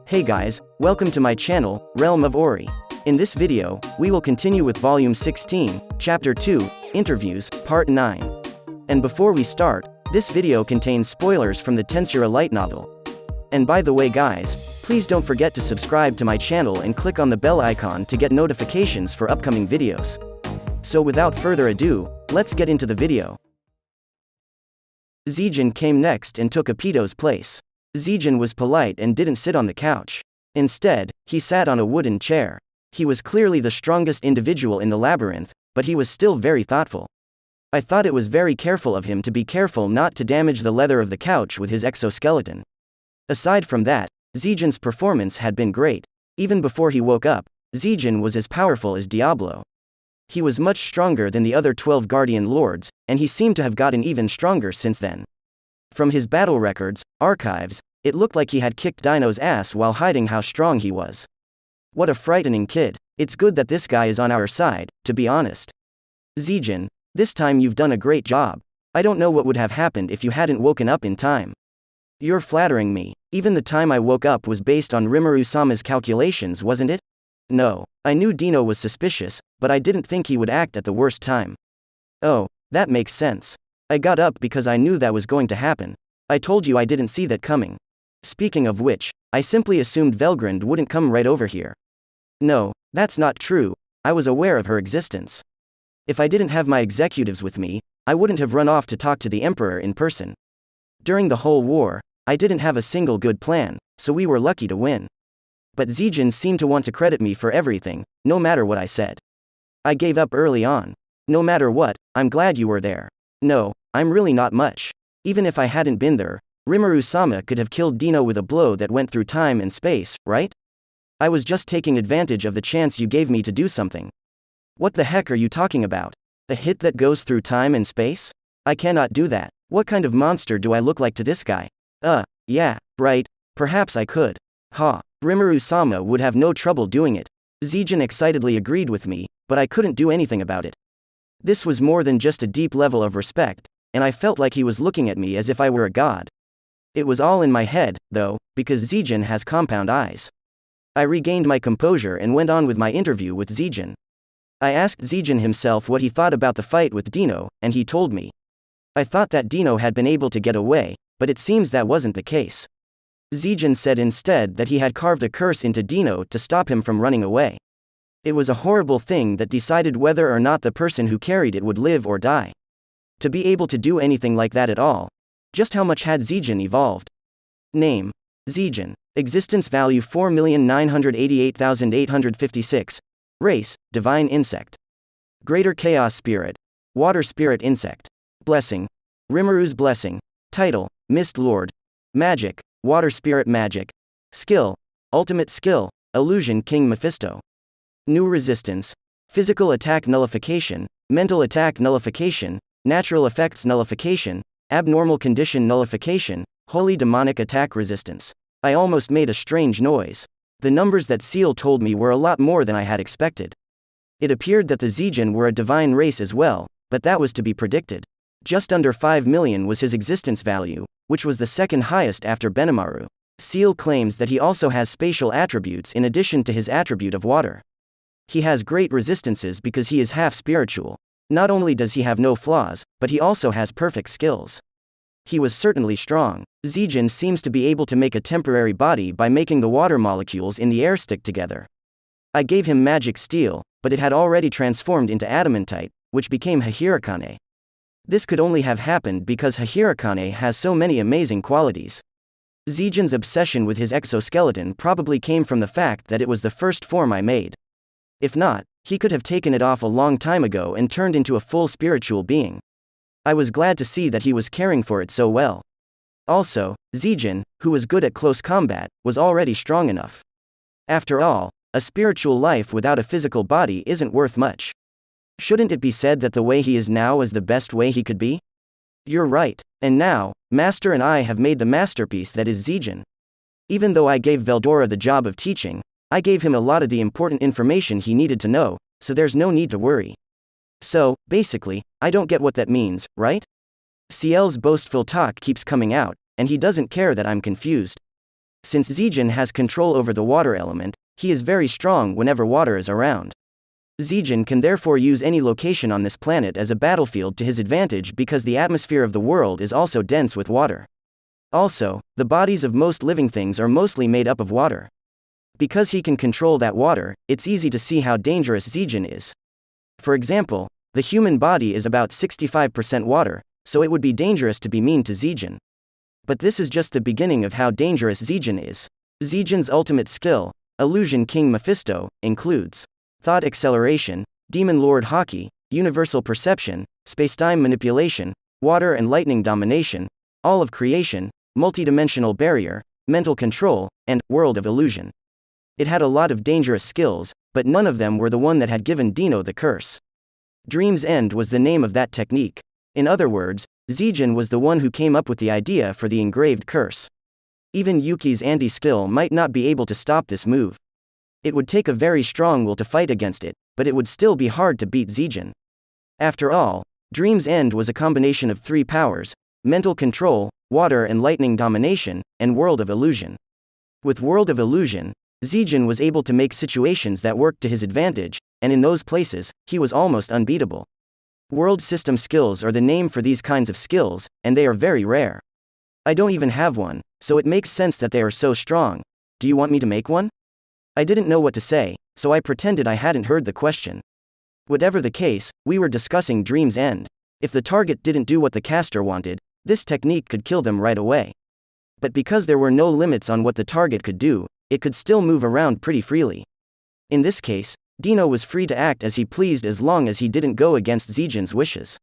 Hey guys, welcome to my channel, Realm of Ori. In this video, we will continue with Volume 16, Chapter 2, Interviews, Part 9. And before we start, this video contains spoilers from the Tensura Light Novel. And by the way guys, please don't forget to subscribe to my channel and click on the bell icon to get notifications for upcoming videos. So without further ado, let's get into the video. Zegion came next and took Apito's place. Zegion was polite and didn't sit on the couch. Instead, he sat on a wooden chair. He was clearly the strongest individual in the labyrinth, but he was still very thoughtful. I thought it was very careful of him to be careful not to damage the leather of the couch with his exoskeleton. Aside from that, Zegion's performance had been great. Even before he woke up, Zegion was as powerful as Diablo. He was much stronger than the other 12 Guardian Lords, and he seemed to have gotten even stronger since then. From his battle records, archives, it looked like he had kicked Dino's ass while hiding how strong he was. What a frightening kid. It's good that this guy is on our side, to be honest. Zegion, this time you've done a great job. I don't know what would have happened if you hadn't woken up in time. You're flattering me. Even the time I woke up was based on Rimuru-sama's calculations, wasn't it? No, I knew Dino was suspicious, but I didn't think he would act at the worst time. Oh, that makes sense. I got up because I knew that was going to happen. I told you I didn't see that coming. Speaking of which, I simply assumed Velgrund wouldn't come right over here. No, that's not true, I was aware of her existence. If I didn't have my executives with me, I wouldn't have run off to talk to the Emperor in person. During the whole war, I didn't have a single good plan, so we were lucky to win. But Zegion seemed to want to credit me for everything, no matter what I said. I gave up early on. No matter what, I'm glad you were there. No, I'm really not much. Even if I hadn't been there, Rimuru-sama could have killed Dino with a blow that went through time and space, right? I was just taking advantage of the chance you gave me to do something. What the heck are you talking about? A hit that goes through time and space? I cannot do that. What kind of monster do I look like to this guy? Yeah, right, perhaps I could. Ha, Rimuru-sama would have no trouble doing it. Zegion excitedly agreed with me, but I couldn't do anything about it. This was more than just a deep level of respect, and I felt like he was looking at me as if I were a god. It was all in my head, though, because Zegion has compound eyes. I regained my composure and went on with my interview with Zegion. I asked Zegion himself what he thought about the fight with Dino, and he told me. I thought that Dino had been able to get away, but it seems that wasn't the case. Zegion said instead that he had carved a curse into Dino to stop him from running away. It was a horrible thing that decided whether or not the person who carried it would live or die. To be able to do anything like that at all. Just how much had Zegion evolved? Name: Zegion. Existence value 4,988,856. Race: Divine Insect. Greater Chaos Spirit. Water Spirit Insect. Blessing: Rimuru's Blessing. Title: Mist Lord. Magic: Water Spirit Magic. Skill: Ultimate Skill, Illusion King Mephisto. New resistance: Physical Attack Nullification, Mental Attack Nullification, Natural Effects Nullification, Abnormal Condition Nullification, Holy Demonic Attack Resistance. I almost made a strange noise. The numbers that Seal told me were a lot more than I had expected. It appeared that the Zegion were a divine race as well, but that was to be predicted. Just under 5 million was his existence value, which was the second highest after Benimaru. Seal claims that he also has spatial attributes in addition to his attribute of water. He has great resistances because he is half spiritual. Not only does he have no flaws, but he also has perfect skills. He was certainly strong. Zegion seems to be able to make a temporary body by making the water molecules in the air stick together. I gave him magic steel, but it had already transformed into adamantite, which became Hahirikane. This could only have happened because Hahirikane has so many amazing qualities. Zegion's obsession with his exoskeleton probably came from the fact that it was the first form I made. If not, he could have taken it off a long time ago and turned into a full spiritual being. I was glad to see that he was caring for it so well. Also, Zegion, who was good at close combat, was already strong enough. After all, a spiritual life without a physical body isn't worth much. Shouldn't it be said that the way he is now is the best way he could be? You're right, and now, Master and I have made the masterpiece that is Zegion. Even though I gave Veldora the job of teaching, I gave him a lot of the important information he needed to know, so there's no need to worry. So, basically, I don't get what that means, right? Ciel's boastful talk keeps coming out, and he doesn't care that I'm confused. Since Zegion has control over the water element, he is very strong whenever water is around. Zegion can therefore use any location on this planet as a battlefield to his advantage because the atmosphere of the world is also dense with water. Also, the bodies of most living things are mostly made up of water. Because he can control that water, it's easy to see how dangerous Zegion is. For example, the human body is about 65% water, so it would be dangerous to be mean to Zegion. But this is just the beginning of how dangerous Zegion is. Zegion's ultimate skill, Illusion King Mephisto, includes Thought Acceleration, Demon Lord Hockey, Universal Perception, Spacetime Manipulation, Water and Lightning Domination, All of Creation, Multidimensional Barrier, Mental Control, and World of Illusion. It had a lot of dangerous skills, but none of them were the one that had given Dino the curse. Dream's End was the name of that technique. In other words, Zegion was the one who came up with the idea for the engraved curse. Even Yuki's anti-skill might not be able to stop this move. It would take a very strong will to fight against it, but it would still be hard to beat Zegion. After all, Dream's End was a combination of 3 powers: mental control, water and lightning domination, and World of Illusion. With World of Illusion, Zegion was able to make situations that worked to his advantage, and in those places, he was almost unbeatable. World system skills are the name for these kinds of skills, and they are very rare. I don't even have one, so it makes sense that they are so strong. Do you want me to make one? I didn't know what to say, so I pretended I hadn't heard the question. Whatever the case, we were discussing Dream's End. If the target didn't do what the caster wanted, this technique could kill them right away. But because there were no limits on what the target could do, it could still move around pretty freely. In this case, Dino was free to act as he pleased as long as he didn't go against Zegion's wishes.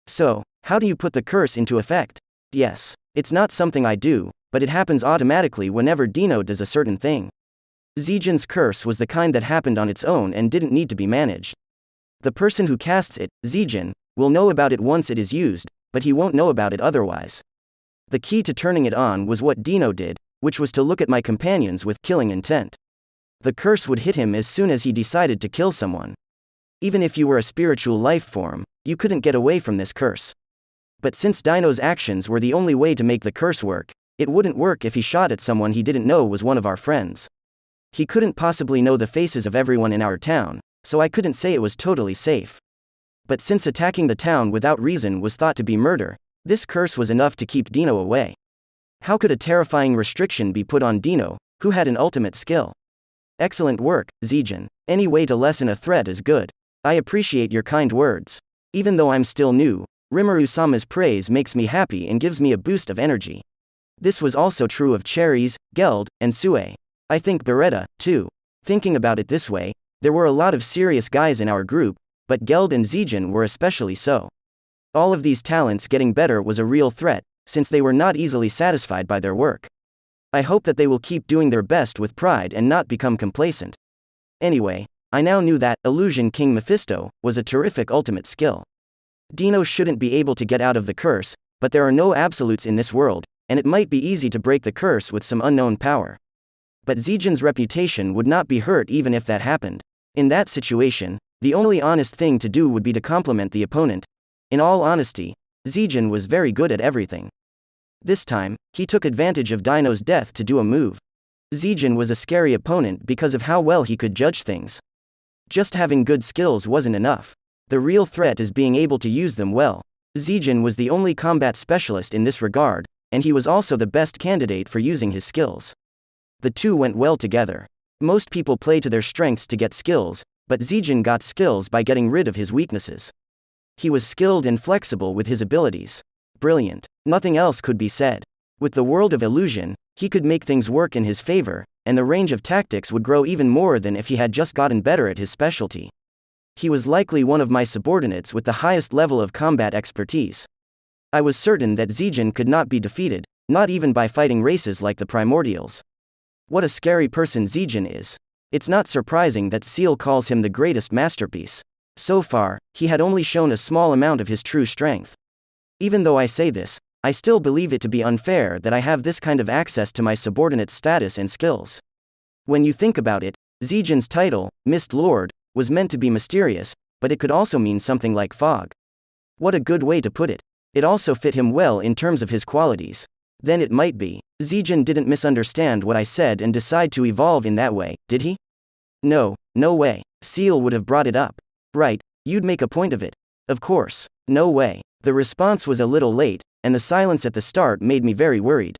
So, how do you put the curse into effect? Yes, it's not something I do, but it happens automatically whenever Dino does a certain thing. Zegion's curse was the kind that happened on its own and didn't need to be managed. The person who casts it, Zegion, will know about it once it is used, but he won't know about it otherwise. The key to turning it on was what Dino did, which was to look at my companions with killing intent. The curse would hit him as soon as he decided to kill someone. Even if you were a spiritual life form, you couldn't get away from this curse. But since Dino's actions were the only way to make the curse work, it wouldn't work if he shot at someone he didn't know was one of our friends. He couldn't possibly know the faces of everyone in our town, so I couldn't say it was totally safe. But since attacking the town without reason was thought to be murder, this curse was enough to keep Dino away. How could a terrifying restriction be put on Dino, who had an ultimate skill? Excellent work, Zegion. Any way to lessen a threat is good. I appreciate your kind words. Even though I'm still new, Rimuru-sama's praise makes me happy and gives me a boost of energy. This was also true of Cherries, Geld, and Sue. I think Beretta, too. Thinking about it this way, there were a lot of serious guys in our group, but Geld and Zegion were especially so. All of these talents getting better was a real threat, since they were not easily satisfied by their work. I hope that they will keep doing their best with pride and not become complacent. Anyway, I now knew that Illusion King Mephisto was a terrific ultimate skill. Dino shouldn't be able to get out of the curse, but there are no absolutes in this world, and it might be easy to break the curse with some unknown power. But Zegion's reputation would not be hurt even if that happened. In that situation, the only honest thing to do would be to compliment the opponent. In all honesty, Zegion was very good at everything. This time, he took advantage of Dino's death to do a move. Zegion was a scary opponent because of how well he could judge things. Just having good skills wasn't enough. The real threat is being able to use them well. Zegion was the only combat specialist in this regard, and he was also the best candidate for using his skills. The two went well together. Most people play to their strengths to get skills, but Zegion got skills by getting rid of his weaknesses. He was skilled and flexible with his abilities. Brilliant. Nothing else could be said. With the World of Illusion, he could make things work in his favor, and the range of tactics would grow even more than if he had just gotten better at his specialty. He was likely one of my subordinates with the highest level of combat expertise. I was certain that Zegion could not be defeated, not even by fighting races like the Primordials. What a scary person Zegion is. It's not surprising that Seal calls him the greatest masterpiece. So far, he had only shown a small amount of his true strength. Even though I say this, I still believe it to be unfair that I have this kind of access to my subordinate's status and skills. When you think about it, Zegion's title, Mist Lord, was meant to be mysterious, but it could also mean something like fog. What a good way to put it. It also fit him well in terms of his qualities. Then it might be Zegion didn't misunderstand what I said and decide to evolve in that way, did he? No, no way. Seal would have brought it up. Right, you'd make a point of it. Of course. No way. The response was a little late, and the silence at the start made me very worried.